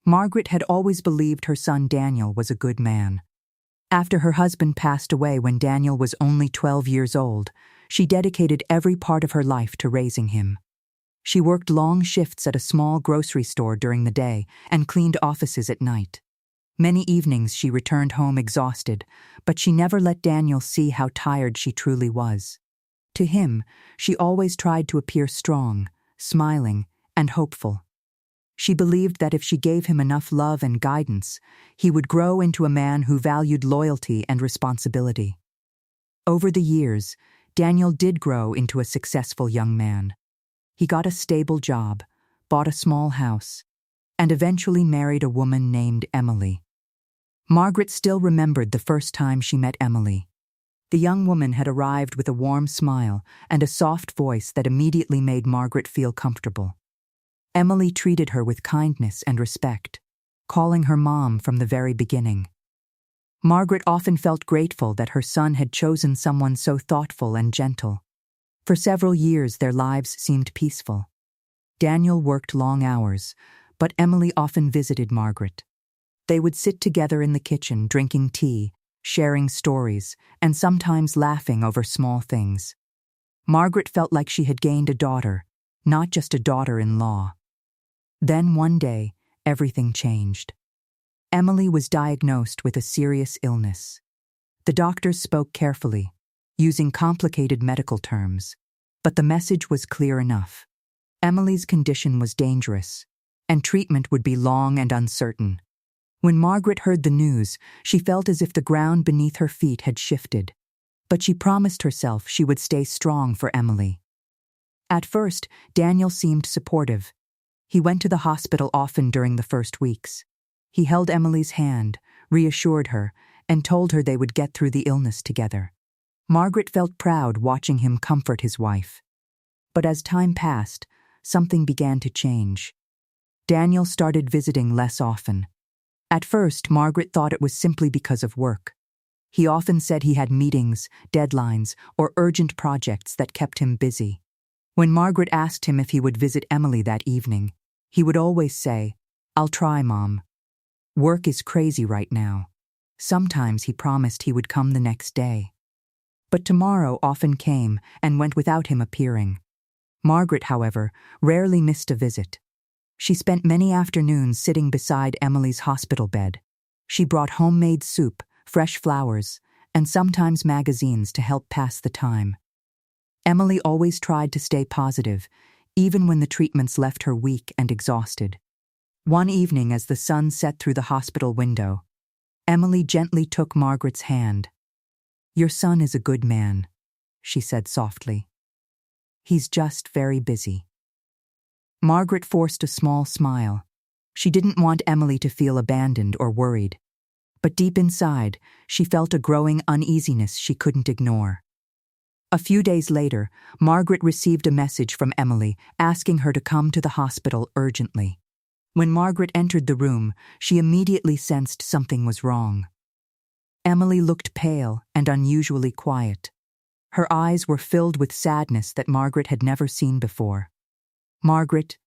Margaret had always believed her son Daniel was a good man. After her husband passed away when Daniel was only 12 years old, she dedicated every part of her life to raising him. She worked long shifts at a small grocery store during the day and cleaned offices at night. Many evenings she returned home exhausted, but she never let Daniel see how tired she truly was. To him, she always tried to appear strong, smiling, and hopeful. She believed that if she gave him enough love and guidance, he would grow into a man who valued loyalty and responsibility. Over the years, Daniel did grow into a successful young man. He got a stable job, bought a small house, and eventually married a woman named Emily. Margaret still remembered the first time she met Emily. The young woman had arrived with a warm smile and a soft voice that immediately made Margaret feel comfortable. Emily treated her with kindness and respect, calling her mom from the very beginning. Margaret often felt grateful that her son had chosen someone so thoughtful and gentle. For several years their lives seemed peaceful. Daniel worked long hours, but Emily often visited Margaret. They would sit together in the kitchen drinking tea, sharing stories, and sometimes laughing over small things. Margaret felt like she had gained a daughter, not just a daughter-in-law. Then one day, everything changed. Emily was diagnosed with a serious illness. The doctors spoke carefully, using complicated medical terms, but the message was clear enough. Emily's condition was dangerous, and treatment would be long and uncertain. When Margaret heard the news, she felt as if the ground beneath her feet had shifted. But she promised herself she would stay strong for Emily. At first, Daniel seemed supportive. He went to the hospital often during the first weeks. He held Emily's hand, reassured her, and told her they would get through the illness together. Margaret felt proud watching him comfort his wife. But as time passed, something began to change. Daniel started visiting less often. At first, Margaret thought it was simply because of work. He often said he had meetings, deadlines, or urgent projects that kept him busy. When Margaret asked him if he would visit Emily that evening, he would always say, "I'll try, Mom. Work is crazy right now." Sometimes he promised he would come the next day. But tomorrow often came and went without him appearing. Margaret, however, rarely missed a visit. She spent many afternoons sitting beside Emily's hospital bed. She brought homemade soup, fresh flowers, and sometimes magazines to help pass the time. Emily always tried to stay positive, even when the treatments left her weak and exhausted. One evening, as the sun set through the hospital window, Emily gently took Margaret's hand. "Your son is a good man," she said softly. "He's just very busy." Margaret forced a small smile. She didn't want Emily to feel abandoned or worried. But deep inside, she felt a growing uneasiness she couldn't ignore. A few days later, Margaret received a message from Emily asking her to come to the hospital urgently. When Margaret entered the room, she immediately sensed something was wrong. Emily looked pale and unusually quiet. Her eyes were filled with sadness that Margaret had never seen before. "Margaret,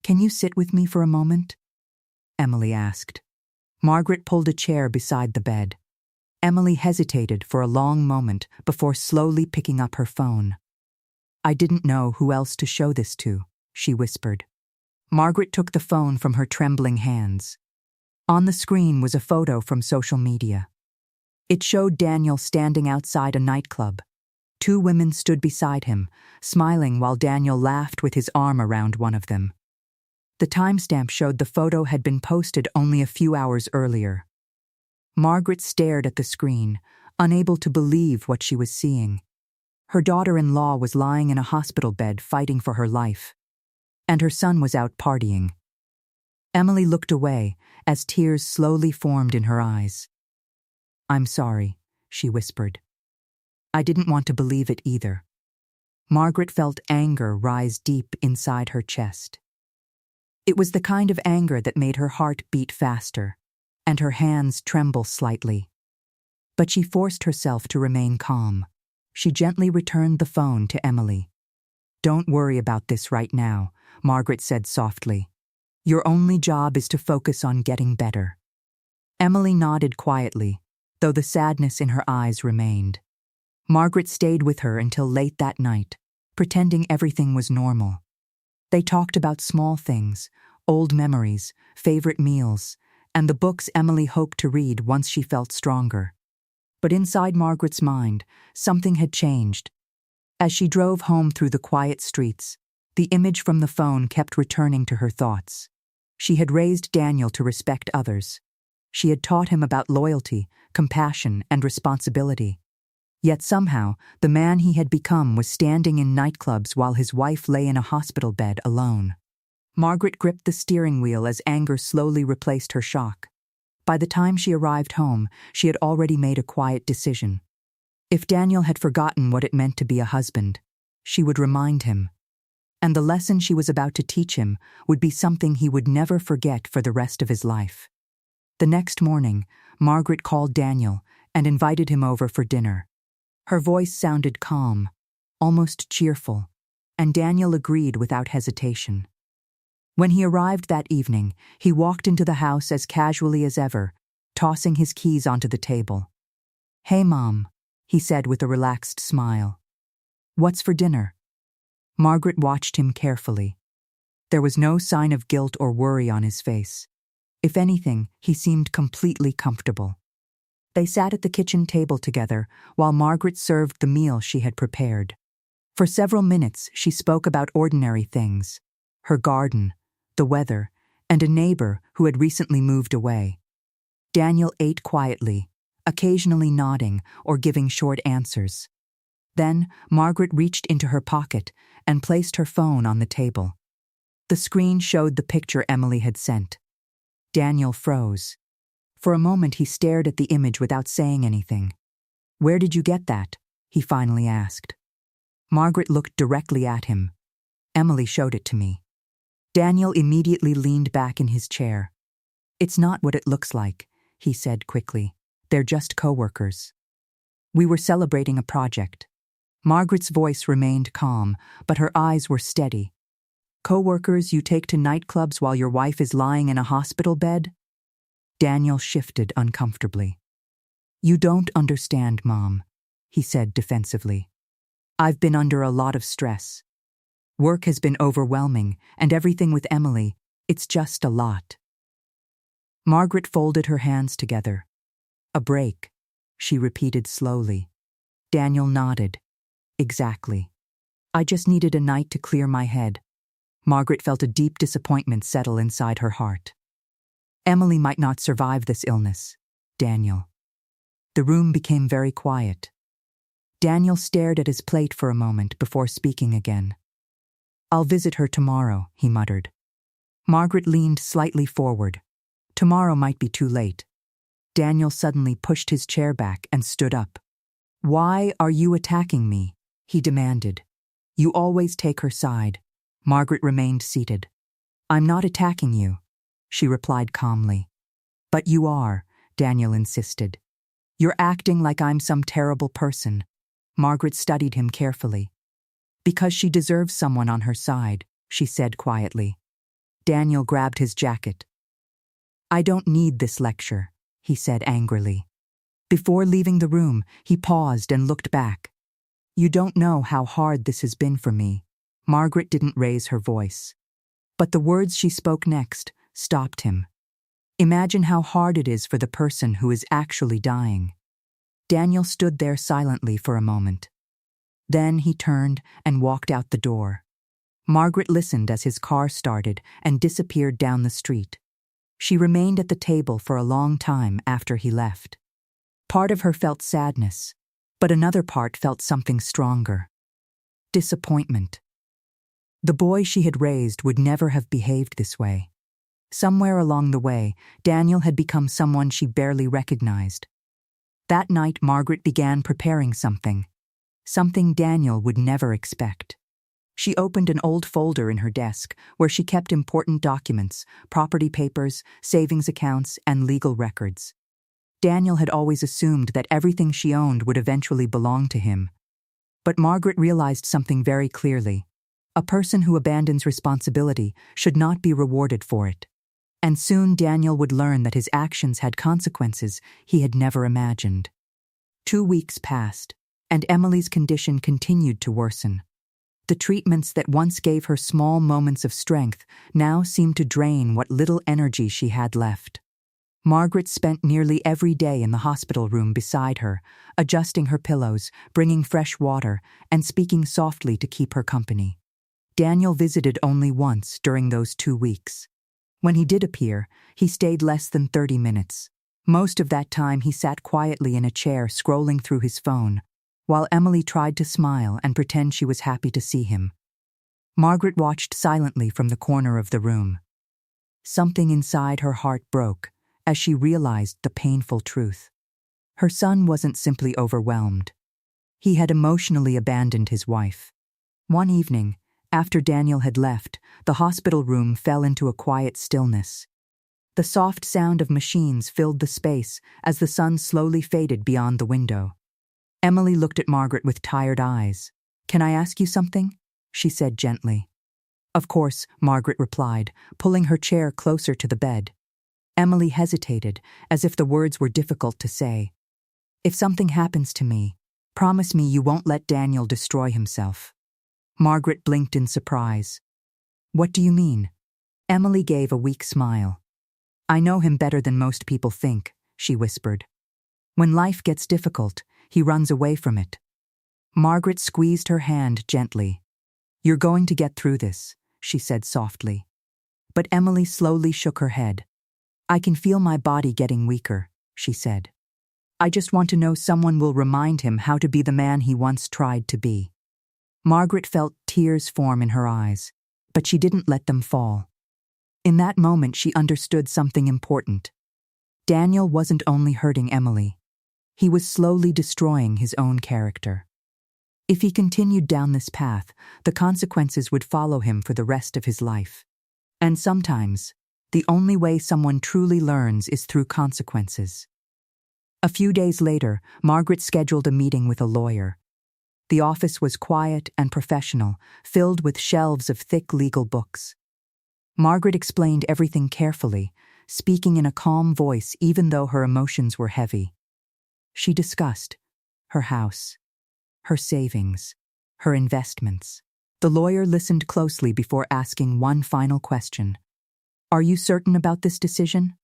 can you sit with me for a moment?" Emily asked. Margaret pulled a chair beside the bed. Emily hesitated for a long moment before slowly picking up her phone. "I didn't know who else to show this to," she whispered. Margaret took the phone from her trembling hands. On the screen was a photo from social media. It showed Daniel standing outside a nightclub. Two women stood beside him, smiling while Daniel laughed with his arm around one of them. The timestamp showed the photo had been posted only a few hours earlier. Margaret stared at the screen, unable to believe what she was seeing. Her daughter-in-law was lying in a hospital bed fighting for her life, and her son was out partying. Emily looked away as tears slowly formed in her eyes. "I'm sorry," she whispered. "I didn't want to believe it either." Margaret felt anger rise deep inside her chest. It was the kind of anger that made her heart beat faster, and her hands tremble slightly. But she forced herself to remain calm. She gently returned the phone to Emily. "Don't worry about this right now," Margaret said softly. Your only job is to focus on getting better." Emily nodded quietly, though the sadness in her eyes remained. Margaret stayed with her until late that night, pretending everything was normal. They talked about small things, old memories, favorite meals, and the books Emily hoped to read once she felt stronger. But inside Margaret's mind, something had changed. As she drove home through the quiet streets, the image from the phone kept returning to her thoughts. She had raised Daniel to respect others. She had taught him about loyalty, compassion, and responsibility. Yet somehow, the man he had become was standing in nightclubs while his wife lay in a hospital bed alone. Margaret gripped the steering wheel as anger slowly replaced her shock. By the time she arrived home, she had already made a quiet decision. If Daniel had forgotten what it meant to be a husband, she would remind him. And the lesson she was about to teach him would be something he would never forget for the rest of his life. The next morning, Margaret called Daniel and invited him over for dinner. Her voice sounded calm, almost cheerful, and Daniel agreed without hesitation. When he arrived that evening, he walked into the house as casually as ever, tossing his keys onto the table. "Hey, Mom," he said with a relaxed smile. "What's for dinner?" Margaret watched him carefully. There was no sign of guilt or worry on his face. If anything, he seemed completely comfortable. They sat at the kitchen table together while Margaret served the meal she had prepared. For several minutes, she spoke about ordinary things: her garden, the weather, and a neighbor who had recently moved away. Daniel ate quietly, occasionally nodding or giving short answers. Then, Margaret reached into her pocket and placed her phone on the table. The screen showed the picture Emily had sent. Daniel froze. For a moment he stared at the image without saying anything. "Where did you get that?" he finally asked. Margaret looked directly at him. "Emily showed it to me." Daniel immediately leaned back in his chair. "It's not what it looks like," he said quickly. "They're just co-workers. We were celebrating a project." Margaret's voice remained calm, but her eyes were steady. "Co-workers you take to nightclubs while your wife is lying in a hospital bed?" Daniel shifted uncomfortably. "You don't understand, Mom," he said defensively. "I've been under a lot of stress. Work has been overwhelming, and everything with Emily, it's just a lot." Margaret folded her hands together. "A break," she repeated slowly. Daniel nodded. "Exactly. I just needed a night to clear my head." Margaret felt a deep disappointment settle inside her heart. Emily might not survive this illness. Daniel. The room became very quiet. Daniel stared at his plate for a moment before speaking again. "I'll visit her tomorrow," he muttered. Margaret leaned slightly forward. Tomorrow might be too late. Daniel suddenly pushed his chair back and stood up. "Why are you attacking me?" he demanded. "You always take her side." Margaret remained seated. "I'm not attacking you," she replied calmly. "But you are," Daniel insisted. "You're acting like I'm some terrible person." Margaret studied him carefully. "Because she deserves someone on her side," she said quietly. Daniel grabbed his jacket. "I don't need this lecture," he said angrily. Before leaving the room, he paused and looked back. "You don't know how hard this has been for me." Margaret didn't raise her voice. But the words she spoke next stopped him. "Imagine how hard it is for the person who is actually dying." Daniel stood there silently for a moment. Then he turned and walked out the door. Margaret listened as his car started and disappeared down the street. She remained at the table for a long time after he left. Part of her felt sadness, but another part felt something stronger. Disappointment. The boy she had raised would never have behaved this way. Somewhere along the way, Daniel had become someone she barely recognized. That night, Margaret began preparing something Daniel would never expect. She opened an old folder in her desk where she kept important documents, property papers, savings accounts, and legal records. Daniel had always assumed that everything she owned would eventually belong to him. But Margaret realized something very clearly. A person who abandons responsibility should not be rewarded for it. And soon Daniel would learn that his actions had consequences he had never imagined. 2 weeks passed, and Emily's condition continued to worsen. The treatments that once gave her small moments of strength now seemed to drain what little energy she had left. Margaret spent nearly every day in the hospital room beside her, adjusting her pillows, bringing fresh water, and speaking softly to keep her company. Daniel visited only once during those 2 weeks. When he did appear, he stayed less than 30 minutes. Most of that time he sat quietly in a chair scrolling through his phone, while Emily tried to smile and pretend she was happy to see him. Margaret watched silently from the corner of the room. Something inside her heart broke as she realized the painful truth. Her son wasn't simply overwhelmed. He had emotionally abandoned his wife. One evening, after Daniel had left, the hospital room fell into a quiet stillness. The soft sound of machines filled the space as the sun slowly faded beyond the window. Emily looked at Margaret with tired eyes. "Can I ask you something?" she said gently. "Of course," Margaret replied, pulling her chair closer to the bed. Emily hesitated, as if the words were difficult to say. "If something happens to me, promise me you won't let Daniel destroy himself." Margaret blinked in surprise. "What do you mean?" Emily gave a weak smile. "I know him better than most people think," she whispered. "When life gets difficult, he runs away from it." Margaret squeezed her hand gently. "You're going to get through this," she said softly. But Emily slowly shook her head. "I can feel my body getting weaker," she said. "I just want to know someone will remind him how to be the man he once tried to be." Margaret felt tears form in her eyes, but she didn't let them fall. In that moment she understood something important. Daniel wasn't only hurting Emily. He was slowly destroying his own character. If he continued down this path, the consequences would follow him for the rest of his life. And sometimes, the only way someone truly learns is through consequences. A few days later, Margaret scheduled a meeting with a lawyer. The office was quiet and professional, filled with shelves of thick legal books. Margaret explained everything carefully, speaking in a calm voice even though her emotions were heavy. She discussed her house, her savings, her investments. The lawyer listened closely before asking one final question. "Are you certain about this decision?"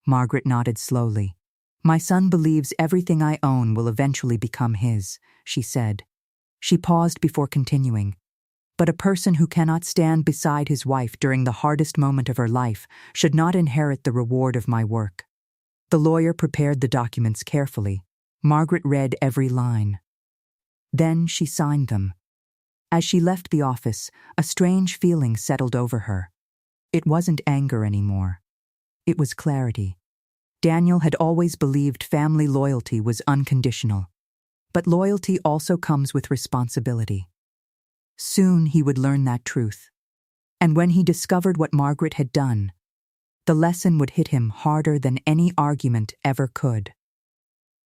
Margaret nodded slowly. "My son believes everything I own will eventually become his," she said. She paused before continuing. "But a person who cannot stand beside his wife during the hardest moment of her life should not inherit the reward of my work." The lawyer prepared the documents carefully. Margaret read every line. Then she signed them. As she left the office, a strange feeling settled over her. It wasn't anger anymore. It was clarity. Daniel had always believed family loyalty was unconditional. But loyalty also comes with responsibility. Soon he would learn that truth. And when he discovered what Margaret had done, the lesson would hit him harder than any argument ever could.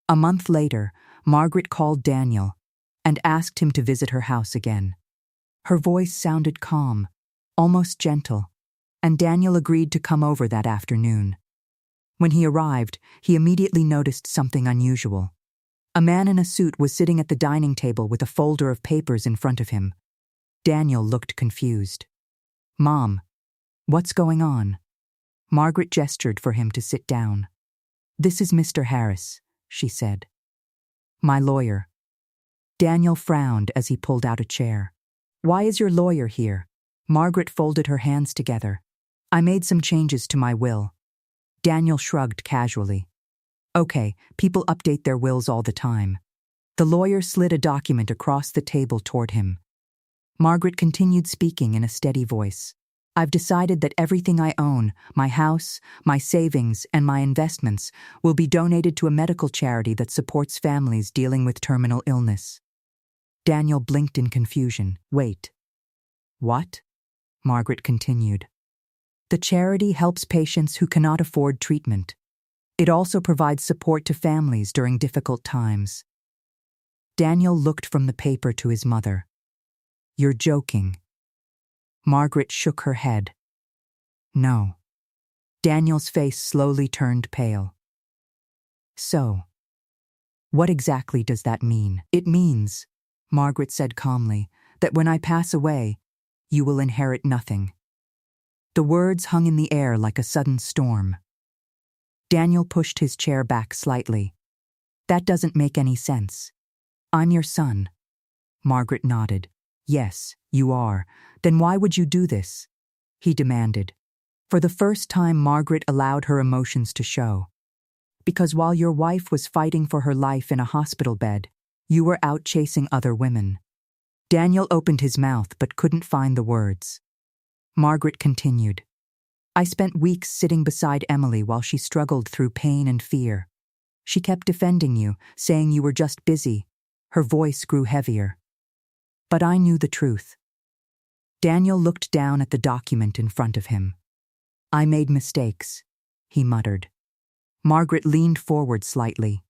A month later, Margaret called Daniel and asked him to visit her house again. Her voice sounded calm, almost gentle, and Daniel agreed to come over that afternoon. When he arrived, he immediately noticed something unusual. A man in a suit was sitting at the dining table with a folder of papers in front of him. Daniel looked confused. "Mom, what's going on?" Margaret gestured for him to sit down. "This is Mr. Harris," she said. "My lawyer." Daniel frowned as he pulled out a chair. "Why is your lawyer here?" Margaret folded her hands together. "I made some changes to my will." Daniel shrugged casually. "Okay, people update their wills all the time." The lawyer slid a document across the table toward him. Margaret continued speaking in a steady voice. "I've decided that everything I own, my house, my savings, and my investments, will be donated to a medical charity that supports families dealing with terminal illness." Daniel blinked in confusion. "Wait. What?" Margaret continued. "The charity helps patients who cannot afford treatment. It also provides support to families during difficult times." Daniel looked from the paper to his mother. "You're joking." Margaret shook her head. "No." Daniel's face slowly turned pale. So, what exactly does that mean? It means, Margaret said calmly, that when I pass away, you will inherit nothing. The words hung in the air like a sudden storm. Daniel pushed his chair back slightly. That doesn't make any sense. I'm your son. Margaret nodded. Yes, you are. Then why would you do this? He demanded. For the first time, Margaret allowed her emotions to show. Because while your wife was fighting for her life in a hospital bed, you were out chasing other women. Daniel opened his mouth but couldn't find the words. Margaret continued. I spent weeks sitting beside Emily while she struggled through pain and fear. She kept defending you, saying you were just busy. Her voice grew heavier. But I knew the truth. Daniel looked down at the document in front of him. I made mistakes, he muttered. Margaret leaned forward slightly.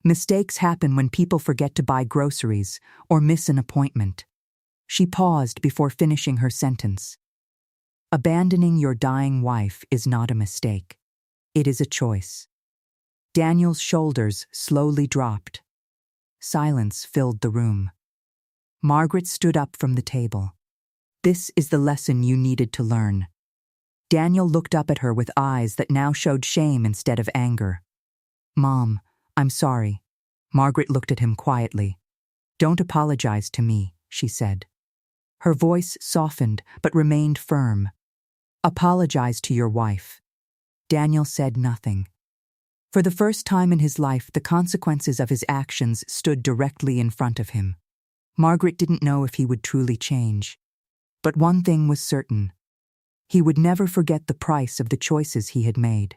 Mistakes happen when people forget to buy groceries or miss an appointment. She paused before finishing her sentence. Abandoning your dying wife is not a mistake. It is a choice. Daniel's shoulders slowly dropped. Silence filled the room. Margaret stood up from the table. This is the lesson you needed to learn. Daniel looked up at her with eyes that now showed shame instead of anger. Mom, I'm sorry. Margaret looked at him quietly. Don't apologize to me, she said. Her voice softened but remained firm. Apologize to your wife. Daniel said nothing. For the first time in his life, the consequences of his actions stood directly in front of him. Margaret didn't know if he would truly change. But one thing was certain. He would never forget the price of the choices he had made.